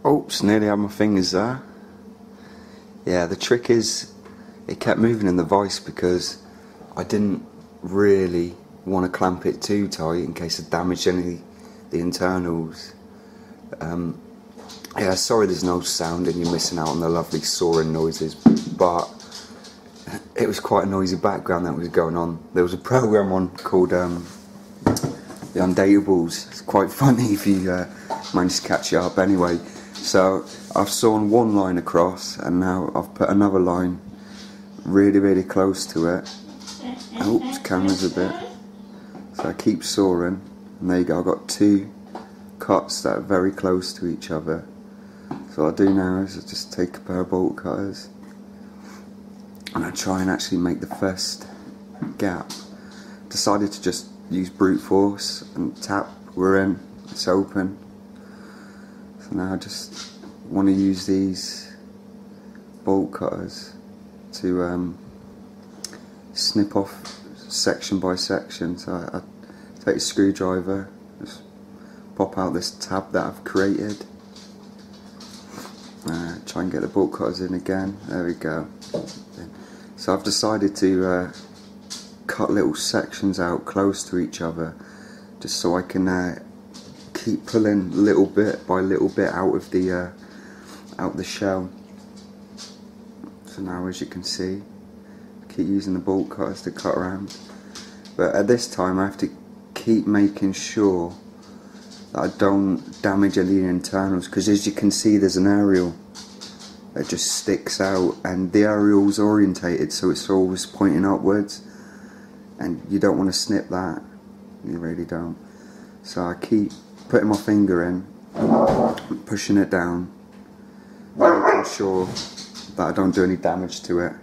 Oops, nearly had my fingers there. Yeah, the trick is it kept moving in the vice because I didn't really want to clamp it too tight in case it damaged any of the internals. Yeah, sorry there's no sound and you're missing out on the lovely soaring noises, but it was quite a noisy background that was going on. There was a program on called The Undateables. It's quite funny if you manage to catch it up anyway. So I've sawn one line across and now I've put another line really close to it. Oops, camera's a bit. So I keep sawing and there you go, I've got two cuts that are very close to each other. So what I do now is I just take a pair of bolt cutters and I try and actually make the first gap. Decided to just use brute force and tap, we're in, it's open. So now I just want to use these bolt cutters to snip off section by section. So I take a screwdriver, just pop out this tab that I've created. Try and get the bolt cutters in again, there we go. So I've decided to cut little sections out close to each other just so I can keep pulling little bit by little bit out of the shell. So now as you can see, keep using the bolt cutters to cut around, but at this time I have to keep making sure that I don't damage any of the internals, because as you can see there's an aerial that just sticks out and the aerial's orientated so it's always pointing upwards and you don't want to snip that, you really don't. So I keep putting my finger in, pushing it down, making sure that I don't do any damage to it.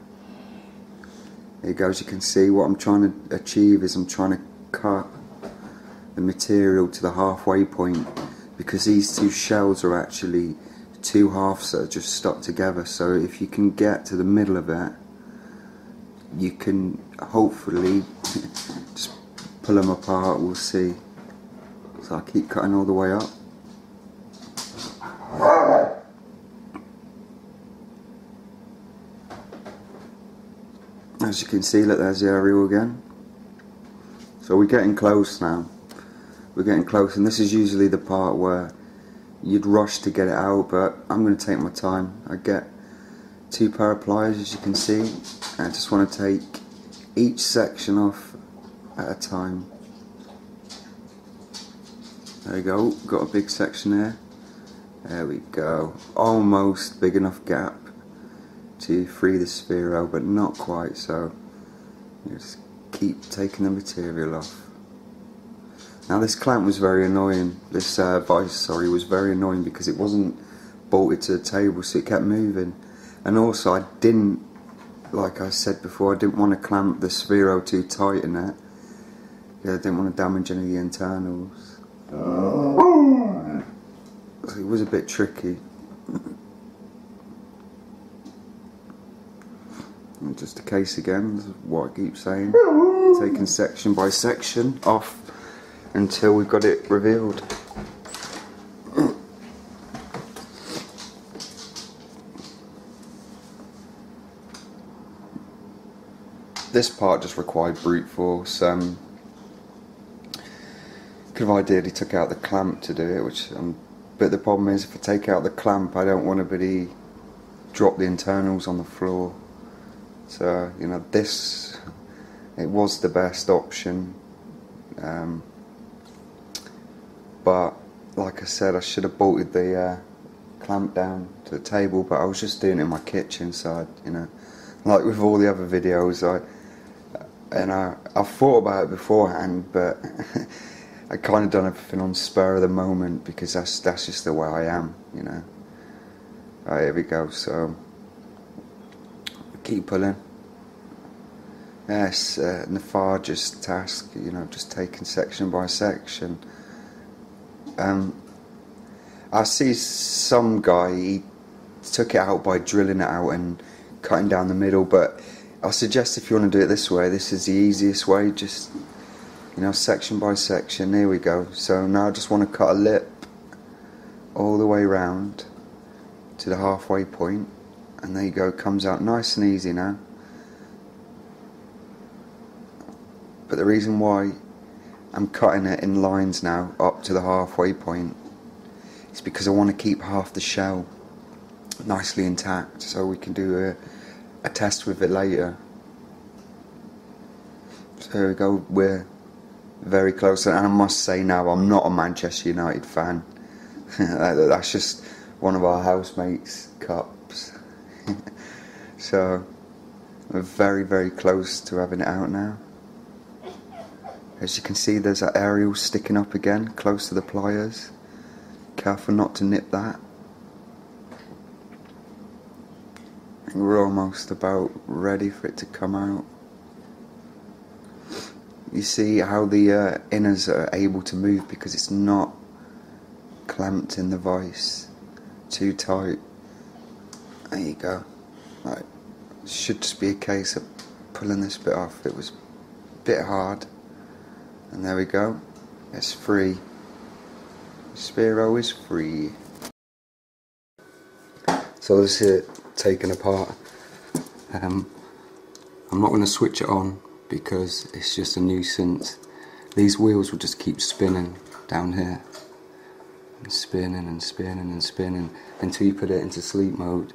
There you go, as you can see what I'm trying to achieve is I'm trying to cut the material to the halfway point, because these two shells are actually two halves that are just stuck together, so if you can get to the middle of it you can hopefully just pull them apart, we'll see. So I keep cutting all the way up. As you can see, look, there's the aerial again. So we're getting close now. We're getting close, and this is usually the part where you'd rush to get it out, but I'm going to take my time. I get two pair of pliers, as you can see, and I just want to take each section off at a time. There we go, got a big section there. There we go, almost big enough gap to free the Sphero, but not quite, so you just keep taking the material off. Now this clamp was very annoying, this vice, sorry, was very annoying because it wasn't bolted to the table, so it kept moving. And also I didn't, like I said before, I didn't want to clamp the Sphero too tight in it. Yeah, I didn't want to damage any of the internals. So it was a bit tricky. And just a case again, what I keep saying, taking section by section off until we've got it revealed. This part just required brute force. Could have ideally took out the clamp to do it, but the problem is if I take out the clamp I don't want to drop the internals on the floor. So you know, this, it was the best option. But like I said, I should have bolted the clamp down to the table, but I was just doing it in my kitchen, so you know, like with all the other videos, I've thought about it beforehand, but I kind of done everything on spur of the moment because that's just the way I am, you know. Right, here we go. So keep pulling. Yes, nefarious task, you know, just taking section by section. I see some guy, he took it out by drilling it out and cutting down the middle, but I suggest if you want to do it this way, this is the easiest way, just, you know, section by section. Here we go. So now I just want to cut a lip all the way round, to the halfway point, and there you go, it comes out nice and easy now. But the reason why I'm cutting it in lines now up to the halfway point is because I want to keep half the shell nicely intact, so we can do a test with it later. So there we go, we're very close, and I must say now, I'm not a Manchester United fan. That's just one of our housemates' cups. So we're very, very close to having it out now. As you can see, there's that aerial sticking up again, close to the pliers. Careful not to nip that. And we're almost about ready for it to come out. You see how the inners are able to move because it's not clamped in the vice too tight. There you go. Right. Should just be a case of pulling this bit off. It was a bit hard. And there we go. It's free. Sphero is free. So this is it taken apart. I'm not going to switch it on because it's just a nuisance. These wheels will just keep spinning down here, and spinning and spinning and spinning until you put it into sleep mode.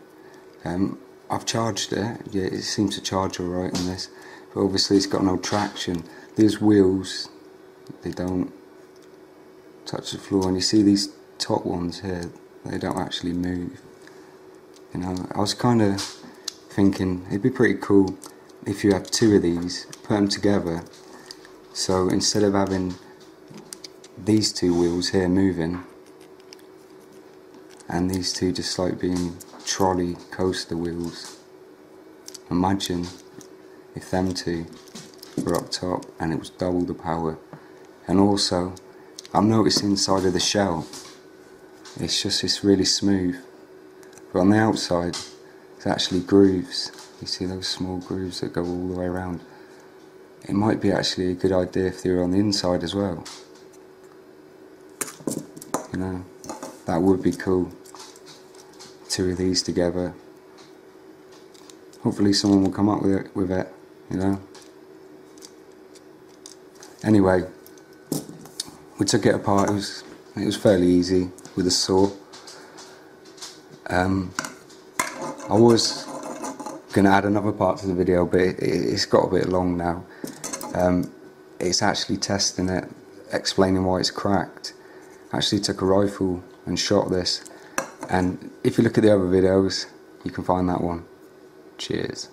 I've charged it. Yeah, it seems to charge alright on this, but obviously it's got no traction. These wheels, they don't touch the floor, and you see these top ones here, they don't actually move. You know, I was kind of thinking it'd be pretty cool if you have two of these, put them together, so instead of having these two wheels here moving and these two just like being trolley coaster wheels, imagine if them two were up top and it was double the power. And also I've noticed inside of the shell it's really smooth, but on the outside it's actually grooves. You see those small grooves that go all the way around. It might be actually a good idea if they were on the inside as well. You know, that would be cool. Two of these together. Hopefully someone will come up with it, you know. Anyway, we took it apart. It was fairly easy with a saw. I was going to add another part to the video, but it's got a bit long now. It's actually testing it, explaining why it's cracked. I actually took a rifle and shot this, and if you look at the other videos you can find that one. Cheers.